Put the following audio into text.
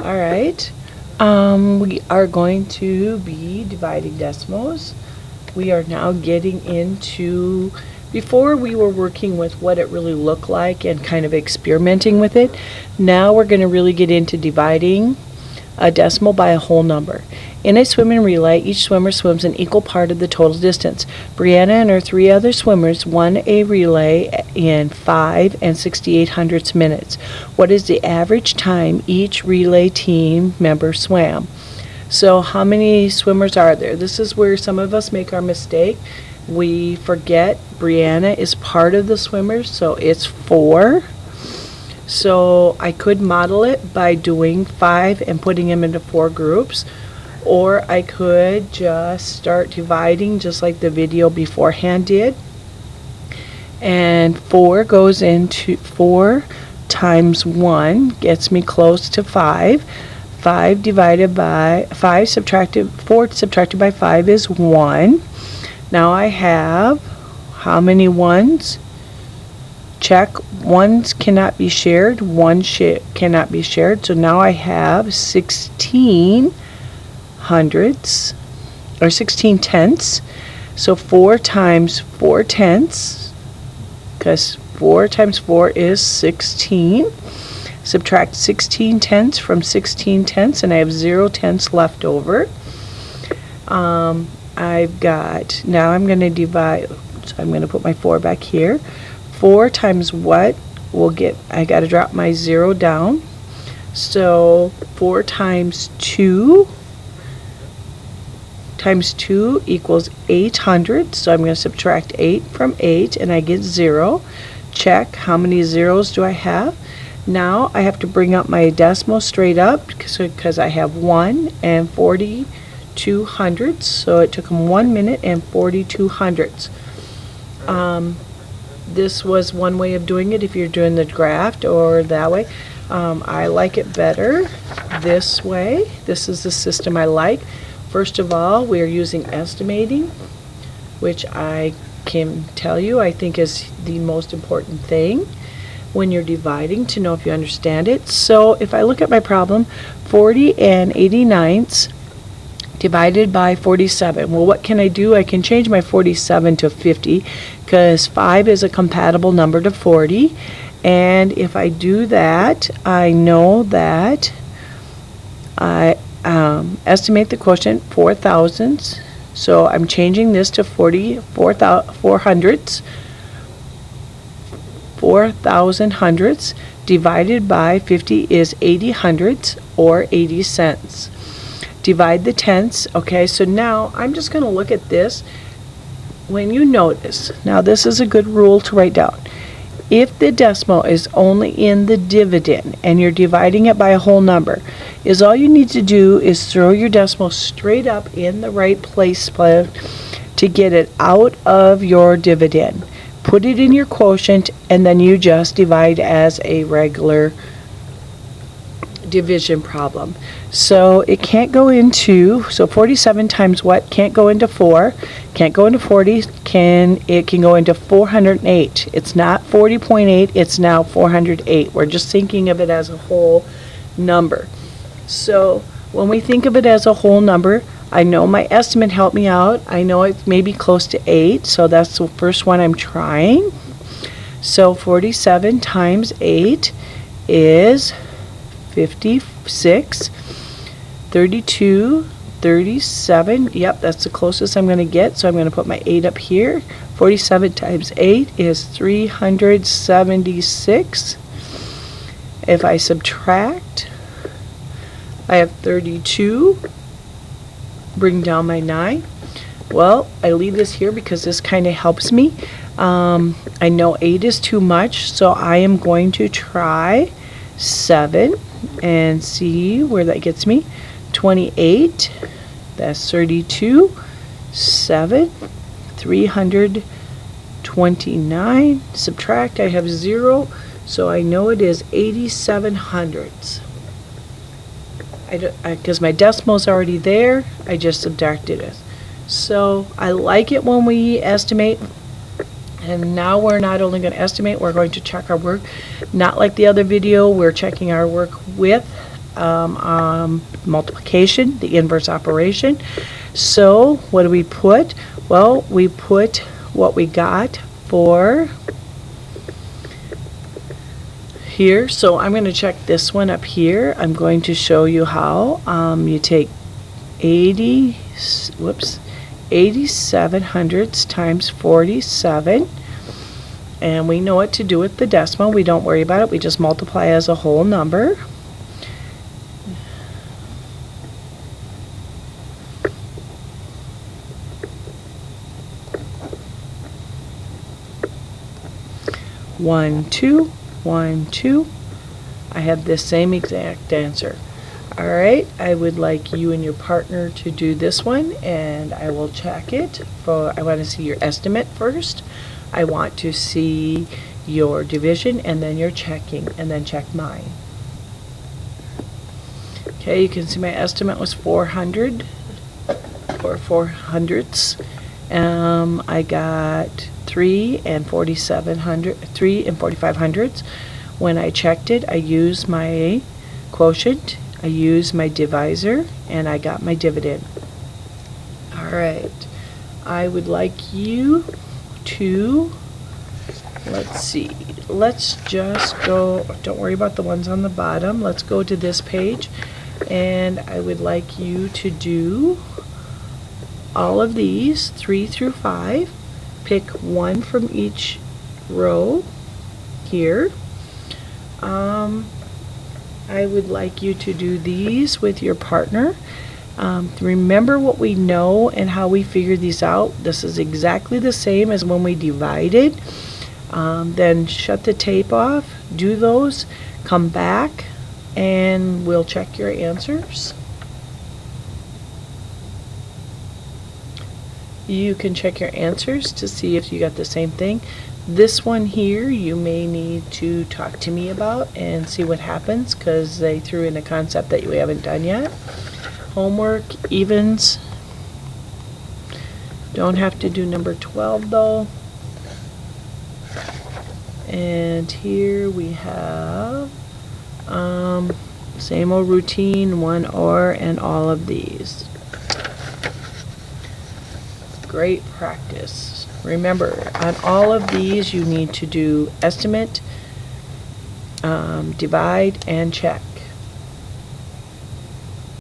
Alright, we are going to be dividing decimals. We are now getting into, before we were working with what it really looked like and kind of experimenting with it. Now we're going to really get into dividing a decimal by a whole number. In a swimming relay, each swimmer swims an equal part of the total distance. Brianna and her 3 other swimmers won a relay in 5 68/100 minutes. What is the average time each relay team member swam? So how many swimmers are there? This is where some of us make our mistake. We forget Brianna is part of the swimmers, so it's 4. So I could model it by doing 5 and putting them into 4 groups, or I could just start dividing just like the video beforehand did. And 4 goes into 4 times 1 gets me close to 5. 5 divided by 5 subtracted 4 subtracted by 5 is 1. Now I have how many ones? Check. Ones cannot be shared. 1 cannot be shared. So now I have 16 hundredths or 16 tenths. So 4 times 4 tenths, because 4 times 4 is 16. Subtract 16 tenths from 16 tenths and I have 0 tenths left over. I've got, now I'm going to divide, so I'm going to put my 4 back here. 4 times what will get, I got to drop my 0 down. So 4 times 2 equals 800. So I'm going to subtract 8 from 8 and I get 0. Check. How many zeros do I have? Now I have to bring up my decimal straight up because I have 1 and 42 hundredths. So it took them 1 minute and 42 hundredths. This was one way of doing it if you're doing the graph or that way. I like it better this way. This is the system I like. First of all, we are using estimating, which I can tell you I think is the most important thing when you're dividing, to know if you understand it. So if I look at my problem, 40 89ths divided by 47. Well, what can I do? I can change my 47 to 50 because 5 is a compatible number to 40. And if I do that, I know that I estimate the quotient 4 thousandths. So I'm changing this to 4 hundredths. 4,000 hundredths divided by 50 is 80 hundredths or 80 cents. Divide the tenths. Okay, so now I'm just going to look at this. When you notice, now this is a good rule to write down. If the decimal is only in the dividend and you're dividing it by a whole number, is all you need to do is throw your decimal straight up in the right place to get it out of your dividend. Put it in your quotient and then you just divide as a regular division problem. So it can't go into, so 47 times what? Can't go into 4, can't go into 40, it can go into 408. It's not 40.8, it's now 408. We're just thinking of it as a whole number. So when we think of it as a whole number, I know my estimate helped me out. I know it's maybe close to 8, so that's the first one I'm trying. So 47 times 8 is 56. 32, 37, yep, that's the closest I'm going to get, so I'm going to put my 8 up here. 47 times 8 is 376. If I subtract, I have 32. Bring down my 9. Well, I leave this here because this kind of helps me. I know 8 is too much, so I am going to try 7 and see where that gets me. 28, that's 32, 7, 329, subtract, I have 0, so I know it is 87 hundredths. Because my decimal's already there, I just subtracted it. So I like it when we estimate, and now we're not only going to estimate, we're going to check our work. Not like the other video, we're checking our work with multiplication, the inverse operation. So what do we put? Well, we put what we got for here. So I'm going to check this one up here. I'm going to show you how you take 87 hundredths times 47, and we know what to do with the decimal. We don't worry about it. We just multiply as a whole number. One, two, 1, 2. I have the same exact answer. Alright, I would like you and your partner to do this one, and I will check it. I want to see your estimate first. I want to see your division, and then your checking, and then check mine. Okay, you can see my estimate was 400, or 4 hundredths. I got 3 and 45 hundredths. When I checked it, I used my quotient, I used my divisor, and I got my dividend. Alright, I would like you to, let's see, let's just go, don't worry about the ones on the bottom, let's go to this page, and I would like you to do all of these, 3 through 5, pick one from each row here. I would like you to do these with your partner. Remember what we know and how we figured these out. This is exactly the same as when we divided. Then shut the tape off, do those, come back, and we'll check your answers. You can check your answers to see if you got the same thing. This one here you may need to talk to me about and see what happens, because they threw in a concept that you haven't done yet. Homework, evens. Don't have to do number 12 though. And here we have same old routine, 1 or, and all of these. Great practice. Remember, on all of these you need to do estimate, divide, and check.